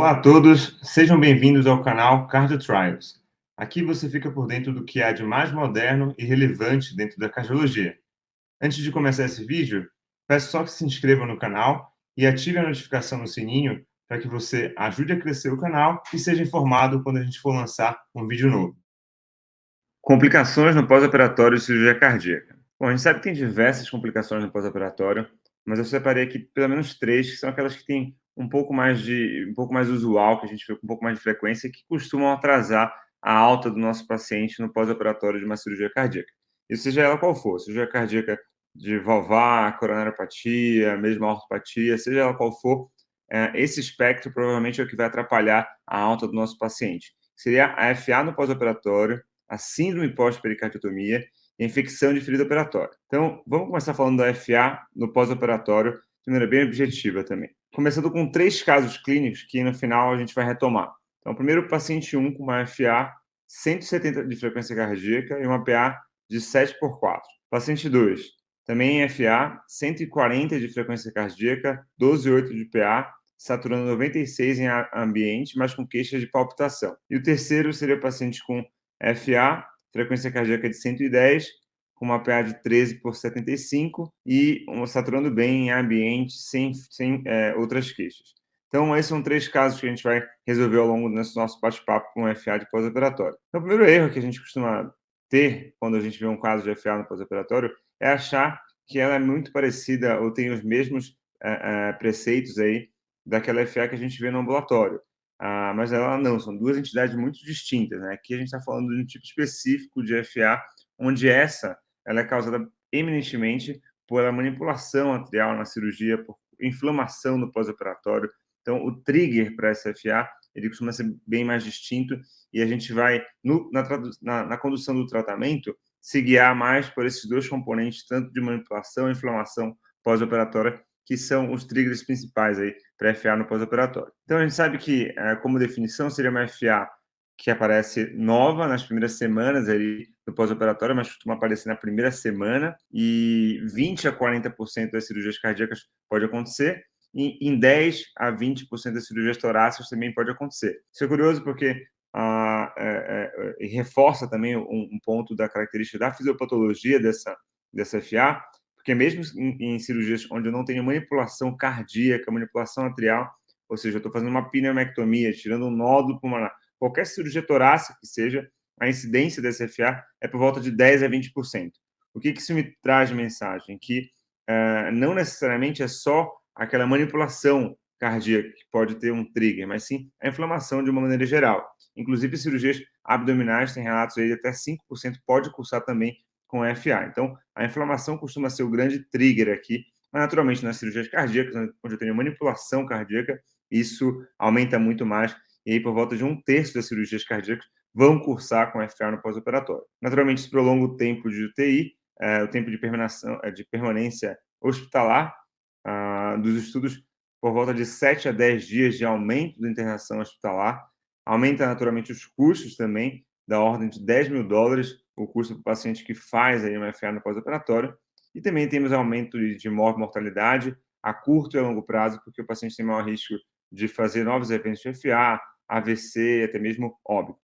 Olá a todos, sejam bem-vindos ao canal Cardio Trials. Aqui você fica por dentro do que há de mais moderno e relevante dentro da cardiologia. Antes de começar esse vídeo, peço só que se inscreva no canal e ative a notificação no sininho para que você ajude a crescer o canal e seja informado quando a gente for lançar um vídeo novo. Complicações no pós-operatório de cirurgia cardíaca. Bom, a gente sabe que tem diversas complicações no pós-operatório, mas eu separei aqui pelo menos três, que são aquelas que têm um pouco mais usual, que a gente vê com um pouco mais de frequência, que costumam atrasar a alta do nosso paciente no pós-operatório de uma cirurgia cardíaca. E seja ela qual for, cirurgia cardíaca de valvar, coronariopatia, mesmo a ortopatia, seja ela qual for, esse espectro provavelmente é o que vai atrapalhar a alta do nosso paciente. Seria a FA no pós-operatório, a síndrome pós-pericardiotomia e a infecção de ferida operatória. Então, vamos começar falando da FA no pós-operatório, de maneira bem objetiva também. Começando com 3 casos clínicos que no final a gente vai retomar. Então, primeiro, paciente 1 com uma FA 170 de frequência cardíaca e uma PA de 7/4. Paciente 2, também FA 140 de frequência cardíaca, 12,8 de PA, saturando 96 em ambiente, mas com queixa de palpitação. E o terceiro seria o paciente com FA, frequência cardíaca de 110, com uma PA de 13/75 e saturando bem em ambiente, sem outras queixas. Então, esses são 3 casos que a gente vai resolver ao longo desse nosso bate-papo com FA de pós-operatório. Então, o primeiro erro que a gente costuma ter quando a gente vê um caso de FA no pós-operatório é achar que ela é muito parecida ou tem os mesmos preceitos aí daquela FA que a gente vê no ambulatório. Mas ela não, são 2 entidades muito distintas, né? Aqui a gente está falando de um tipo específico de FA, onde ela é causada eminentemente pela manipulação atrial na cirurgia, por inflamação no pós-operatório. Então, o trigger para essa FA, ele costuma ser bem mais distinto e a gente vai, na condução do tratamento, se guiar mais por esses 2 componentes, tanto de manipulação e inflamação pós-operatória, que são os triggers principais aí para FA no pós-operatório. Então, a gente sabe que, como definição, seria uma FA que aparece nova nas primeiras semanas ali do pós-operatório, mas costuma aparecer na primeira semana, e 20 a 40% das cirurgias cardíacas pode acontecer, e em 10 a 20% das cirurgias torácicas também pode acontecer. Isso é curioso porque reforça também um ponto da característica da fisiopatologia dessa FA, porque mesmo em cirurgias onde eu não tenho manipulação cardíaca, manipulação atrial, ou seja, eu estou fazendo uma pneumectomia, tirando um nódulo pulmonar, qualquer cirurgia torácica que seja, a incidência dessa FA é por volta de 10 a 20%. O que isso me traz de mensagem? Que não necessariamente é só aquela manipulação cardíaca que pode ter um trigger, mas sim a inflamação de uma maneira geral. Inclusive, cirurgias abdominais têm relatos aí de até 5% pode cursar também com FA. Então, a inflamação costuma ser o grande trigger aqui, mas naturalmente nas cirurgias cardíacas, onde eu tenho manipulação cardíaca, isso aumenta muito mais, e aí por volta de 1/3 das cirurgias cardíacas vão cursar com FA no pós-operatório. Naturalmente, isso prolonga o tempo de UTI, o tempo de permanência hospitalar, dos estudos por volta de 7 a 10 dias de aumento da internação hospitalar, aumenta naturalmente os custos também, da ordem de $10.000, o custo para o paciente que faz aí uma FA no pós-operatório, e também temos aumento de mortalidade a curto e a longo prazo, porque o paciente tem maior risco de fazer novos eventos de FA, AVC, até mesmo óbito.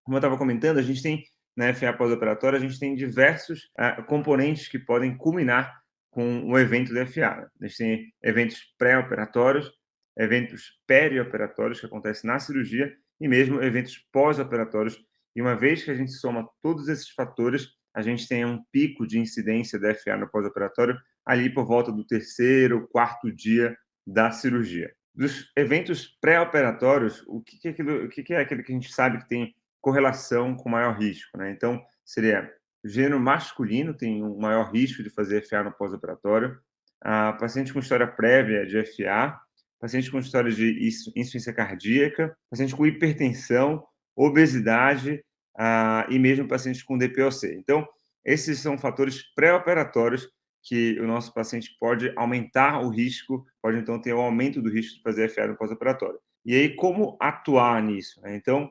Como eu estava comentando, a gente tem, na FA pós-operatória, a gente tem diversos componentes que podem culminar com o evento da FA. A gente tem eventos pré-operatórios, eventos perioperatórios que acontecem na cirurgia e mesmo eventos pós-operatórios. E uma vez que a gente soma todos esses fatores, a gente tem um pico de incidência da FA no pós-operatório ali por volta do 3º, 4º dia da cirurgia. Dos eventos pré-operatórios, o que é aquele que a gente sabe que tem correlação com maior risco, né? Então, seria o gênero masculino tem um maior risco de fazer FA no pós-operatório, paciente com história prévia de FA, paciente com história de insuficiência cardíaca, paciente com hipertensão, obesidade e mesmo paciente com DPOC. Então, esses são fatores pré-operatórios que o nosso paciente pode aumentar o risco, pode então ter o aumento do risco de fazer FA no pós-operatório. E aí, como atuar nisso? Então,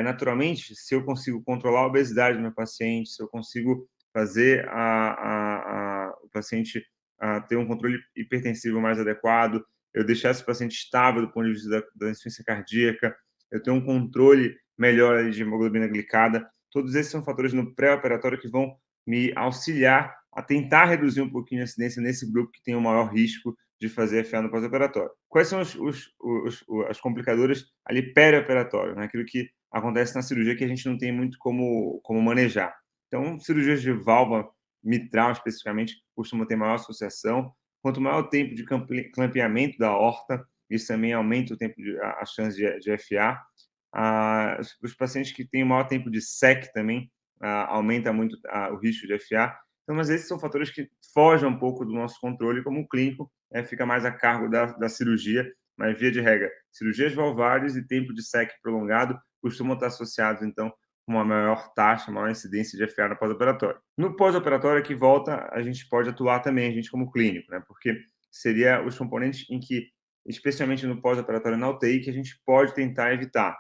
naturalmente, se eu consigo controlar a obesidade do meu paciente, se eu consigo fazer o paciente ter um controle hipertensivo mais adequado, eu deixar esse paciente estável do ponto de vista da insuficiência cardíaca, eu tenho um controle melhor ali de hemoglobina glicada. Todos esses são fatores no pré-operatório que vão me auxiliar a tentar reduzir um pouquinho a incidência nesse grupo que tem o maior risco de fazer FA no pós-operatório. Quais são as complicadoras ali perioperatório, né? Aquilo que acontece na cirurgia que a gente não tem muito como manejar. Então, cirurgias de válvula mitral, especificamente, costumam ter maior associação. Quanto maior o tempo de clampeamento da aorta, isso também aumenta o tempo a chance de FA. Os pacientes que têm maior tempo de SEC também aumenta muito o risco de FA. Então, mas esses são fatores que fogem um pouco do nosso controle como clínico, fica mais a cargo da cirurgia, mas via de regra, cirurgias valvares e tempo de SEC prolongado costumam estar associados, então, com uma maior taxa, maior incidência de FA no pós-operatório. No pós-operatório que volta, a gente pode atuar também, a gente como clínico, né? Porque seria os componentes em que, especialmente no pós-operatório na UTI, que a gente pode tentar evitar.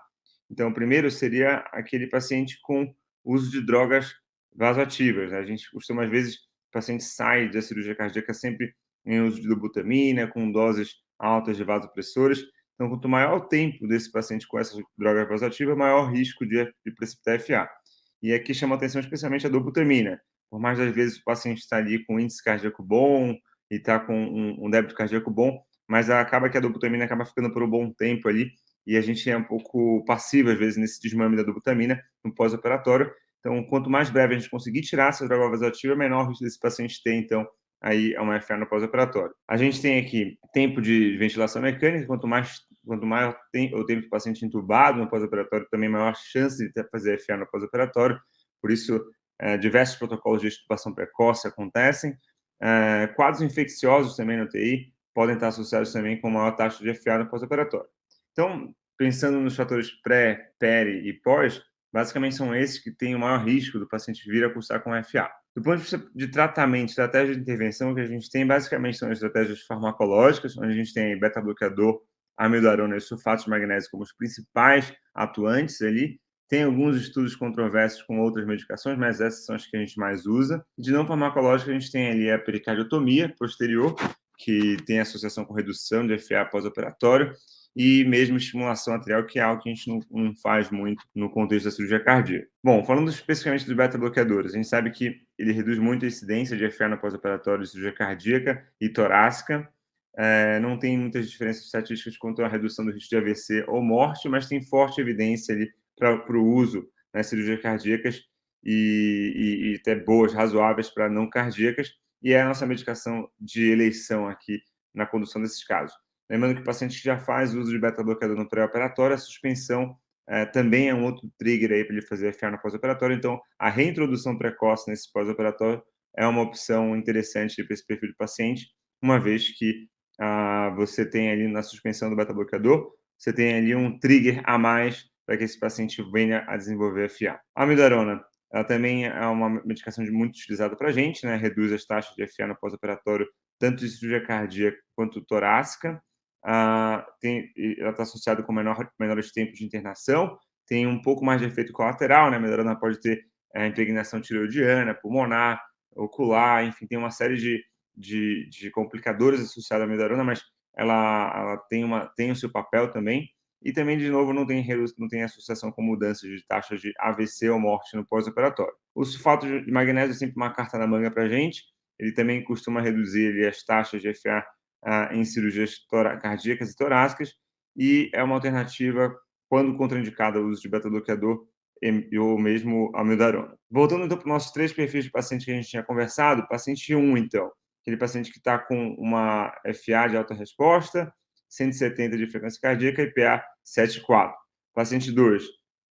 Então, o primeiro seria aquele paciente com uso de drogas vasoativas, né? A gente costuma, às vezes, o paciente sai da cirurgia cardíaca sempre em uso de dobutamina, com doses altas de vasopressores. Então, quanto maior o tempo desse paciente com essas drogas vasoativas, maior o risco de precipitar FA. E aqui chama atenção especialmente a dobutamina. Por mais das vezes o paciente está ali com índice cardíaco bom e está com um débito cardíaco bom, mas acaba que a dobutamina acaba ficando por um bom tempo ali e a gente é um pouco passivo, às vezes, nesse desmame da dobutamina no pós-operatório. Então, quanto mais breve a gente conseguir tirar essa droga vasoativa, menor o risco desse paciente ter, então, aí é uma FA no pós-operatório. A gente tem aqui tempo de ventilação mecânica, quanto maior o tempo do paciente entubado no pós-operatório, também maior a chance de fazer FA no pós-operatório. Por isso, diversos protocolos de extubação precoce acontecem. Quadros infecciosos também no TI podem estar associados também com maior taxa de FA no pós-operatório. Então, pensando nos fatores pré, peri e pós, basicamente são esses que têm o maior risco do paciente vir a cursar com FA. Do ponto de vista de tratamento, estratégia de intervenção, o que a gente tem basicamente são estratégias farmacológicas, onde a gente tem beta-bloqueador, amiodarona e sulfato de magnésio como os principais atuantes ali. Tem alguns estudos controversos com outras medicações, mas essas são as que a gente mais usa. De não farmacológica, a gente tem ali a pericardiotomia posterior, que tem associação com redução de FA pós-operatório, e mesmo estimulação arterial, que é algo que a gente não faz muito no contexto da cirurgia cardíaca. Bom, falando especificamente dos beta-bloqueadores, a gente sabe que ele reduz muito a incidência de FA no pós-operatório de cirurgia cardíaca e torácica. Não tem muitas diferenças estatísticas quanto à redução do risco de AVC ou morte, mas tem forte evidência ali para o uso nas cirurgias cardíacas e até boas, razoáveis para não cardíacas, e é a nossa medicação de eleição aqui na condução desses casos. Lembrando que o paciente que já faz uso de beta-bloqueador no pré-operatório, a suspensão também é um outro trigger aí para ele fazer FA no pós-operatório. Então, a reintrodução precoce nesse pós-operatório é uma opção interessante para esse perfil de paciente, uma vez que você tem ali na suspensão do beta-bloqueador, você tem ali um trigger a mais para que esse paciente venha a desenvolver FA. A amiodarona, ela também é uma medicação muito utilizada para a gente, né? Reduz as taxas de FA no pós-operatório, tanto de cirurgia cardíaca quanto torácica. Ela está associada com menores tempos de internação, tem um pouco mais de efeito colateral, né? A amiodarona pode ter impregnação tireoidiana, pulmonar, ocular, enfim, tem uma série de complicadores associados à amiodarona, mas ela tem o seu papel também. E também, de novo, não tem associação com mudança de taxa de AVC ou morte no pós-operatório. O sulfato de magnésio é sempre uma carta na manga para a gente. Ele também costuma reduzir ali, as taxas de FA em cirurgias cardíacas e torácicas, e é uma alternativa quando contraindicada o uso de beta-bloqueador ou mesmo amiodarona. Voltando então para os nossos 3 perfis de paciente que a gente tinha conversado, paciente 1, então, aquele paciente que está com uma FA de alta resposta, 170 de frequência cardíaca e PA 7,4. Paciente 2, o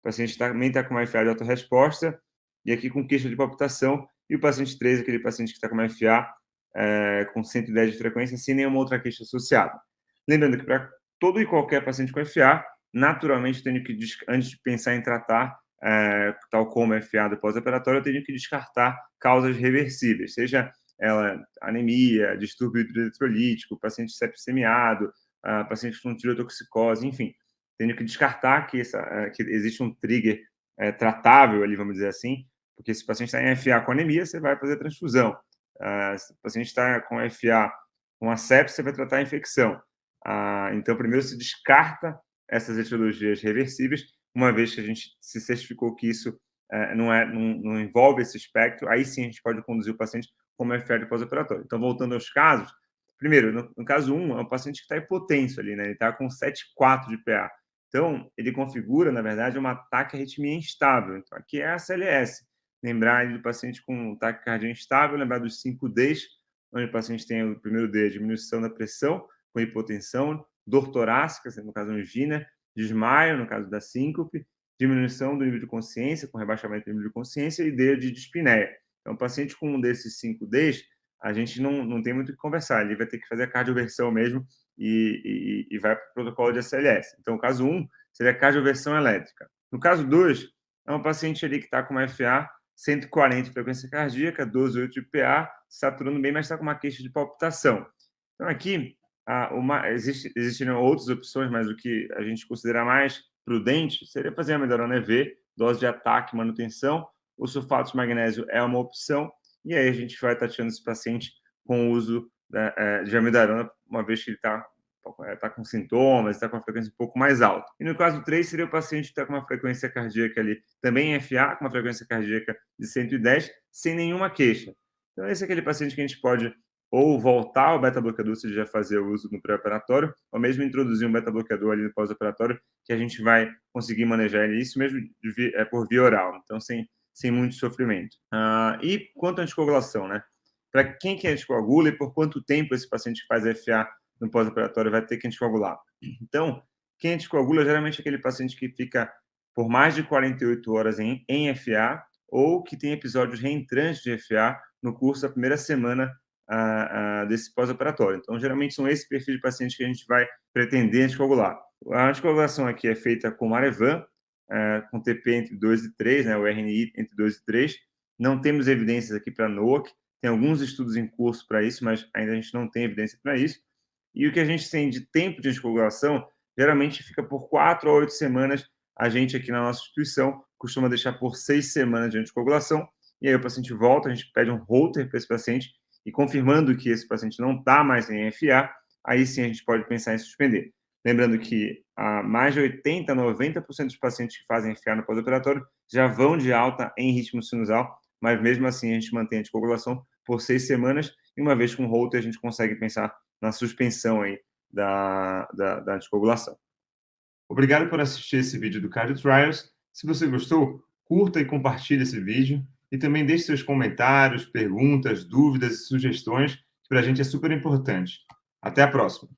paciente também está com uma FA de alta resposta e aqui com queixa de palpitação, e o paciente 3, aquele paciente que está com uma FA com 110 de frequência, sem nenhuma outra queixa associada. Lembrando que para todo e qualquer paciente com FA, naturalmente, antes de pensar em tratar, tal como FA do pós-operatório, eu tenho que descartar causas reversíveis, seja ela anemia, distúrbio hidroeletrolítico, paciente sepsemiado, paciente com tireotoxicose, enfim. Tenho que descartar que existe um trigger tratável ali, vamos dizer assim, porque se o paciente está em FA com anemia, você vai fazer transfusão. Se o paciente está com FA com a sepsia, você vai tratar a infecção. Então, primeiro se descarta essas etiologias reversíveis, uma vez que a gente se certificou que isso não envolve esse espectro, aí sim a gente pode conduzir o paciente como FA de pós-operatório. Então, voltando aos casos, primeiro, no caso 1, é um paciente que está hipotenso ali, né? Ele está com 7,4 de PA. Então, ele configura, na verdade, um ataque à arritmia instável. Então, aqui é a CLS. Lembrar do paciente com taquicardia instável, lembrar dos 5 Ds, onde o paciente tem o primeiro D, a diminuição da pressão, com hipotensão, dor torácica, no caso angina, desmaio, no caso da síncope, diminuição do nível de consciência, com rebaixamento do nível de consciência, e D de dispneia. Então, o paciente com um desses 5 Ds, a gente não tem muito o que conversar, ele vai ter que fazer a cardioversão mesmo e vai para o protocolo de SLS. Então, o caso 1 seria a cardioversão elétrica. No caso 2, é um paciente ali que está com uma FA 140 de frequência cardíaca, 12,8 de PA, saturando bem, mas está com uma queixa de palpitação. Então, aqui, existiriam outras opções, mas o que a gente considera mais prudente seria fazer a melhorona EV, dose de ataque, manutenção. O sulfato de magnésio é uma opção, e aí a gente vai tateando esse paciente com o uso de amidarona, uma vez que ele está com sintomas, está com uma frequência um pouco mais alta. E no caso 3, seria o paciente que está com uma frequência cardíaca ali, também FA, com uma frequência cardíaca de 110, sem nenhuma queixa. Então, esse é aquele paciente que a gente pode ou voltar ao beta-bloqueador se ele já fazer o uso no pré-operatório, ou mesmo introduzir um beta-bloqueador ali no pós-operatório, que a gente vai conseguir manejar isso mesmo por via oral, então sem muito sofrimento. E quanto à anticoagulação, né? Para quem que anticoagula e por quanto tempo esse paciente que faz FA no pós-operatório vai ter que anticoagular? Então, quem anticoagula geralmente é aquele paciente que fica por mais de 48 horas em FA ou que tem episódios reentrantes de FA no curso da primeira semana desse pós-operatório. Então, geralmente são esse perfil de paciente que a gente vai pretender anticoagular. A anticoagulação aqui é feita com Marevan, com TP entre 2 e 3, né, o RNI entre 2 e 3. Não temos evidências aqui para NOAC, tem alguns estudos em curso para isso, mas ainda a gente não tem evidência para isso. E o que a gente tem de tempo de anticoagulação, geralmente fica por 4 a 8 semanas. A gente aqui na nossa instituição costuma deixar por 6 semanas de anticoagulação, e aí o paciente volta, a gente pede um holter para esse paciente, e confirmando que esse paciente não está mais em FA, aí sim a gente pode pensar em suspender. Lembrando que mais de 80%, 90% dos pacientes que fazem FA no pós-operatório já vão de alta em ritmo sinusal, mas mesmo assim a gente mantém a anticoagulação por 6 semanas, e uma vez com o holter a gente consegue pensar na suspensão aí da anticoagulação. Obrigado por assistir esse vídeo do Cardio Trials. Se você gostou, curta e compartilhe esse vídeo. E também deixe seus comentários, perguntas, dúvidas e sugestões, que para a gente é super importante. Até a próxima!